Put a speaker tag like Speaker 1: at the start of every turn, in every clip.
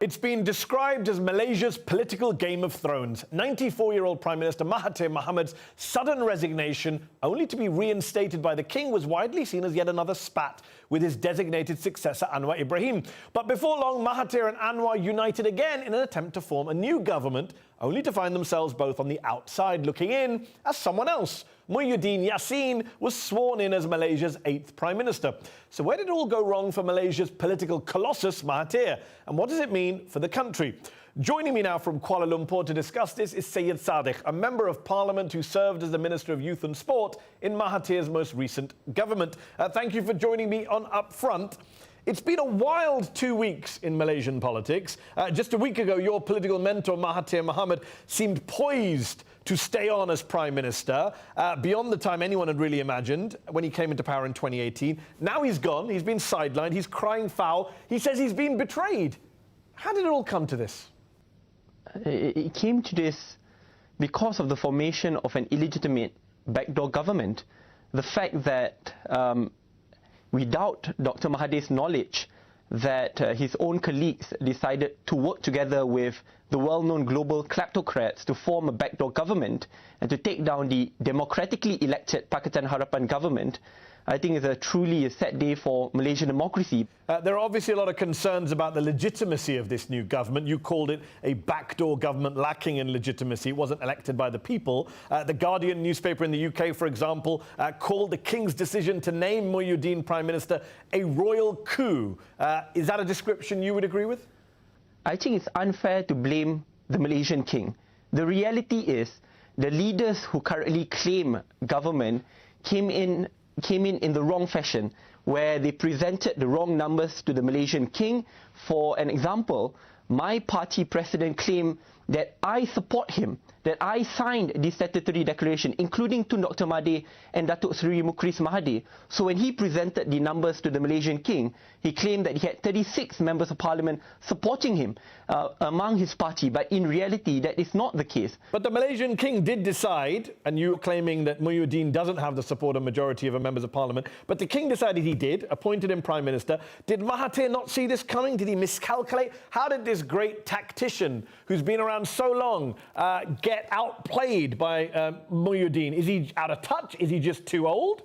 Speaker 1: It's been described as Malaysia's political Game of Thrones. 94-year-old Prime Minister Mahathir Mohamad's sudden resignation, only to be reinstated by the king, was widely seen as yet another spat with his designated successor Anwar Ibrahim. But before long, Mahathir and Anwar united again in an attempt to form a new government, only to find themselves both on the outside looking in as someone else. Muhyiddin Yassin was sworn in as Malaysia's 8th Prime Minister. So where did it all go wrong for Malaysia's political colossus, Mahathir? And what does it mean for the country? Joining me now from Kuala Lumpur to discuss this is Syed Saddiq, a Member of Parliament who served as the Minister of Youth and Sport in Mahathir's most recent government. Thank you for joining me on Up Front. It's been a wild 2 weeks in Malaysian politics. Just a week ago, your political mentor, Mahathir Mohamad, seemed poised to stay on as Prime Minister, beyond the time anyone had really imagined when he came into power in 2018. Now he's gone, he's been sidelined, he's crying foul. He says he's been betrayed. How did it all come to this?
Speaker 2: It came to this because of the formation of an illegitimate backdoor government. The fact that without Dr. Mahathir's knowledge, that his own colleagues decided to work together with the well-known global kleptocrats to form a backdoor government and to take down the democratically elected Pakatan Harapan government, I think is truly a sad day for Malaysian democracy.
Speaker 1: There are obviously a lot of concerns about the legitimacy of this new government. You called it a backdoor government lacking in legitimacy. It wasn't elected by the people. The Guardian newspaper in the UK, for example, called the King's decision to name Muhyiddin Prime Minister a royal coup. Is that a description you would agree with?
Speaker 2: I think it's unfair to blame the Malaysian King. The reality is the leaders who currently claim government came in the wrong fashion, where they presented the wrong numbers to the Malaysian King. For an example, my party president claimed that I support him, that I signed the statutory declaration, including to Dr. Mahathir and Datuk Seri Mukris Mahathir. So when he presented the numbers to the Malaysian King, he claimed that he had 36 members of parliament supporting him among his party, but in reality that is not the case.
Speaker 1: But the Malaysian King did decide, and you're claiming that Muhyiddin doesn't have the support of majority of members of parliament, but the King decided he did, appointed him Prime Minister. Did Mahathir not see this coming? Did he miscalculate? How did this great tactician, who's been around so long, get outplayed by Muhyiddin? Is he out of touch? Is he just too old?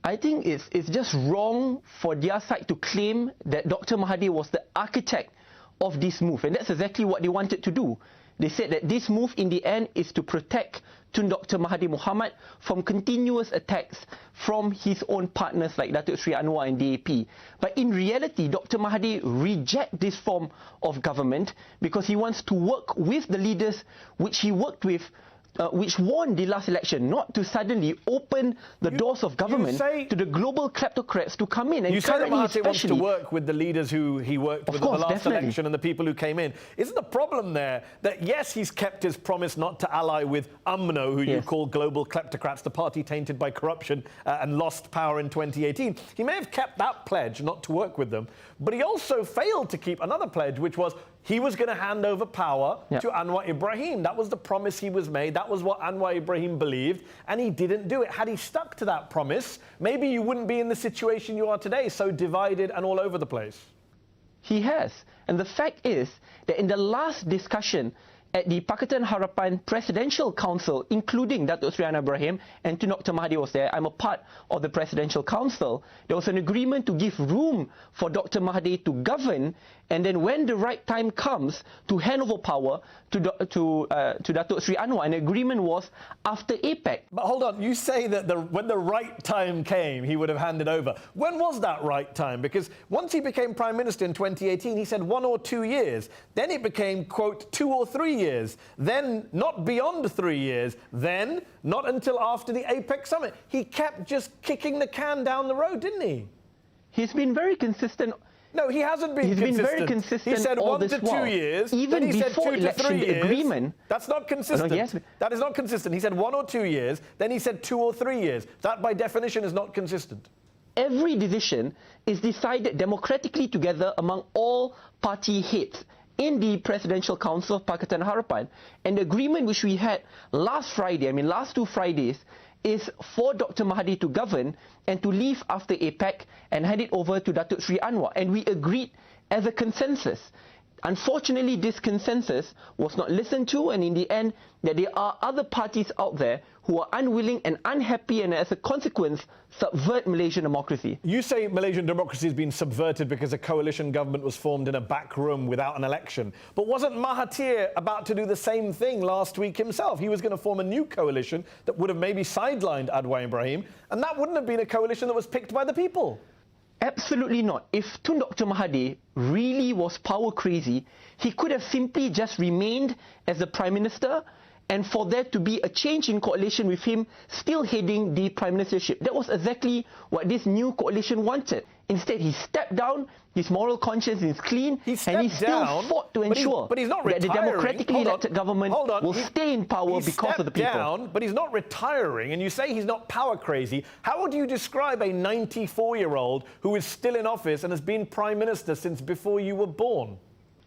Speaker 2: I think it's just wrong for their side to claim that Dr. Mahathir was the architect of this move, and that's exactly what they wanted to do. They said that this move in the end is to protect Tun Dr. Mahathir Mohamad from continuous attacks from his own partners like Datuk Seri Anwar and DAP. But in reality, Dr. Mahathir rejects this form of government because he wants to work with the leaders which he worked with, which won the last election, not to suddenly open the doors of government to the global kleptocrats to come in. And
Speaker 1: you say that Mahathir wants to work with the leaders who he worked with in the last election and the people who came in. Isn't the problem there that, yes, he's kept his promise not to ally with UMNO, who you call global kleptocrats, the party tainted by corruption and lost power in 2018. He may have kept that pledge not to work with them, but he also failed to keep another pledge, which was he was going to hand over power to Anwar Ibrahim. That was the promise he was made. That was what Anwar Ibrahim believed, and he didn't do it. Had he stuck to that promise, maybe you wouldn't be in the situation you are today, so divided and all over the place.
Speaker 2: He has. And the fact is that in the last discussion at the Pakatan Harapan Presidential Council, including Datuk Seri Anwar Ibrahim and Tun Dr. Mahathir was there, I'm a part of the Presidential Council, there was an agreement to give room for Dr. Mahathir to govern, and then when the right time comes to hand over power to Datuk Seri Anwar. An agreement was after APEC.
Speaker 1: But hold on, you say that when the right time came, he would have handed over. When was that right time? Because once he became Prime Minister in 2018, he said 1 or 2 years. Then it became, quote, 2 or 3 years. Then not beyond 3 years. Then not until after the APEC summit. He kept just kicking the can down the road, didn't he?
Speaker 2: He's been very consistent.
Speaker 1: No, he hasn't been consistent.
Speaker 2: He's been very consistent.
Speaker 1: He said
Speaker 2: all
Speaker 1: 1 to 2 years.
Speaker 2: Even
Speaker 1: then he
Speaker 2: before
Speaker 1: said 2 to 3 years.
Speaker 2: Agreement.
Speaker 1: That's not consistent. That is not consistent. He said 1 or 2 years. Then he said 2 or 3 years. That, by definition, is not consistent.
Speaker 2: Every decision is decided democratically together among all party heads in the Presidential Council of Pakatan Harapan. And the agreement which we had last Friday, last 2 Fridays, is for Dr. Mahathir to govern and to leave after APEC and hand it over to Datuk Seri Anwar. And we agreed as a consensus. Unfortunately, this consensus was not listened to, and in the end, that there are other parties out there who are unwilling and unhappy, and as a consequence, subvert Malaysian democracy.
Speaker 1: You say Malaysian democracy has been subverted because a coalition government was formed in a back room without an election. But wasn't Mahathir about to do the same thing last week himself? He was going to form a new coalition that would have maybe sidelined Anwar Ibrahim, and that wouldn't have been a coalition that was picked by the people.
Speaker 2: Absolutely not. If Tun Dr. Mahathir really was power crazy, he could have simply just remained as the Prime Minister, and for there to be a change in coalition with him still heading the Prime Ministership. That was exactly what this new coalition wanted. Instead, he stepped down, his moral conscience is clean, and he still fought to ensure that the democratically elected government will stay in power because of the people.
Speaker 1: But he's not retiring, and you say he's not power crazy. How would you describe a 94-year-old who is still in office and has been Prime Minister since before you were born?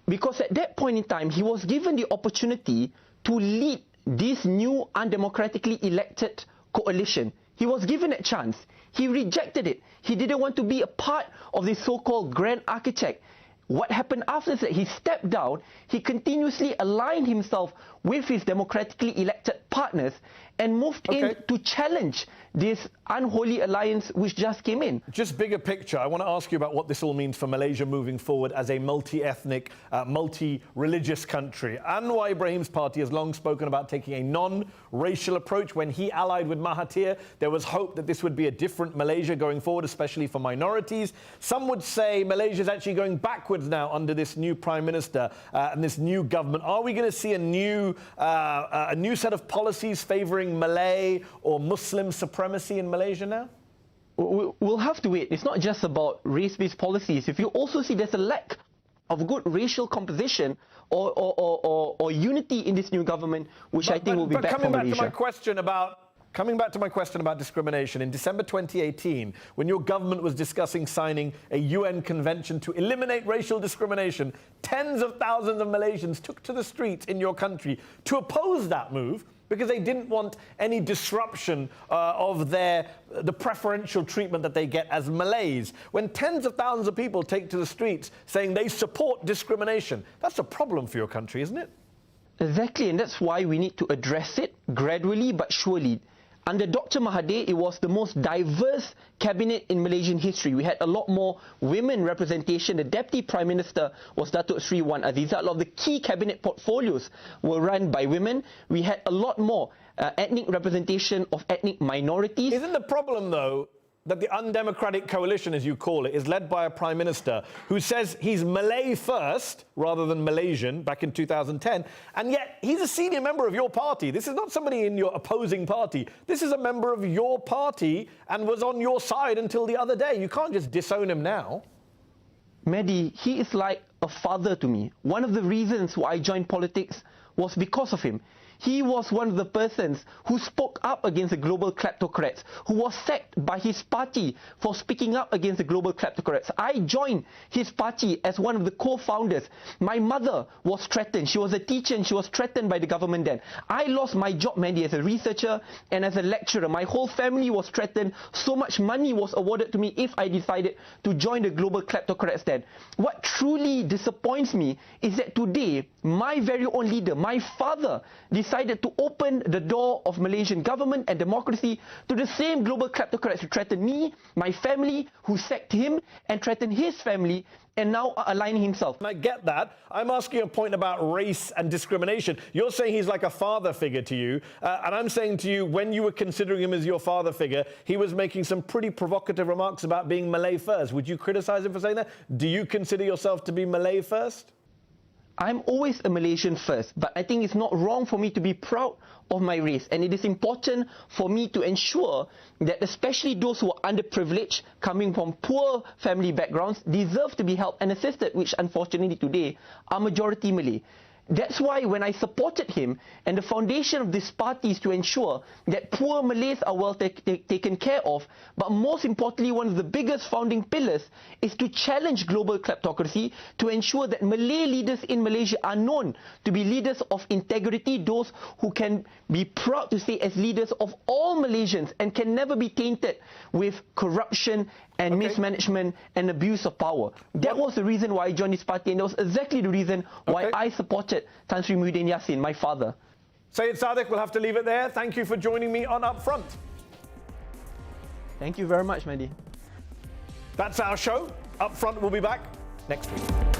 Speaker 2: Because at that point in time, he was given the opportunity to lead this new undemocratically elected coalition. He was given a chance. He rejected it. He didn't want to be a part of this so-called grand architect. What happened after that? He stepped down. He continuously aligned himself with his democratically elected partners and moved in to challenge this unholy alliance which just came in.
Speaker 1: Just bigger picture, I want to ask you about what this all means for Malaysia moving forward as a multi-ethnic, multi-religious country. Anwar Ibrahim's party has long spoken about taking a non-racial approach. When he allied with Mahathir, there was hope that this would be a different Malaysia going forward, especially for minorities. Some would say Malaysia is actually going backwards now under this new Prime Minister and this new government. Are we going to see a new set of policies favouring Malay or Muslim supremacy in Malaysia now?
Speaker 2: We'll have to wait. It's not just about race-based policies. If you also see there's a lack of good racial composition or unity in this new government, which I think will be bad for Malaysia.
Speaker 1: Coming back to my question about discrimination, in December 2018, when your government was discussing signing a UN convention to eliminate racial discrimination, tens of thousands of Malaysians took to the streets in your country to oppose that move because they didn't want any disruption of the preferential treatment that they get as Malays. When tens of thousands of people take to the streets saying they support discrimination, that's a problem for your country, isn't it?
Speaker 2: Exactly, and that's why we need to address it gradually but surely. Under Dr. Mahathir, it was the most diverse cabinet in Malaysian history. We had a lot more women representation. The Deputy Prime Minister was Datuk Sri Wan Azizah. A lot of the key cabinet portfolios were run by women. We had a lot more ethnic representation of ethnic minorities.
Speaker 1: Isn't the problem, though, that the undemocratic coalition, as you call it, is led by a Prime Minister who says he's Malay first rather than Malaysian back in 2010, and yet he's a senior member of your party. This is not somebody in your opposing party. This is a member of your party and was on your side until the other day. You can't just disown him now.
Speaker 2: Mehdi, he is like a father to me. One of the reasons why I joined politics was because of him. He was one of the persons who spoke up against the global kleptocrats, who was sacked by his party for speaking up against the global kleptocrats. I joined his party as one of the co-founders. My mother was threatened. She was a teacher and she was threatened by the government then. I lost my job, Mandy, as a researcher and as a lecturer. My whole family was threatened. So much money was awarded to me if I decided to join the global kleptocrats then. What truly disappoints me is that today, my very own leader, my father, decided to open the door of Malaysian government and democracy to the same global kleptocrats who threatened me, my family, who sacked him and threatened his family, and now are aligning himself.
Speaker 1: And I get that. I'm asking a point about race and discrimination. You're saying he's like a father figure to you, and I'm saying to you, when you were considering him as your father figure, he was making some pretty provocative remarks about being Malay first. Would you criticize him for saying that? Do you consider yourself to be Malay first?
Speaker 2: I'm always a Malaysian first, but I think it's not wrong for me to be proud of my race, and it is important for me to ensure that especially those who are underprivileged, coming from poor family backgrounds, deserve to be helped and assisted, which unfortunately today are majority Malay. That's why when I supported him and the foundation of this party is to ensure that poor Malays are well taken care of, but most importantly, one of the biggest founding pillars is to challenge global kleptocracy, to ensure that Malay leaders in Malaysia are known to be leaders of integrity, those who can be proud to say as leaders of all Malaysians and can never be tainted with corruption and mismanagement and abuse of power. That was the reason why I joined this party, and that was exactly the reason why I supported Tan Sri Muhyiddin Yassin, my father.
Speaker 1: Sayyid Sadiq, we'll have to leave it there. Thank you for joining me on Upfront.
Speaker 2: Thank you very much, Mehdi.
Speaker 1: That's our show. Upfront will be back next week.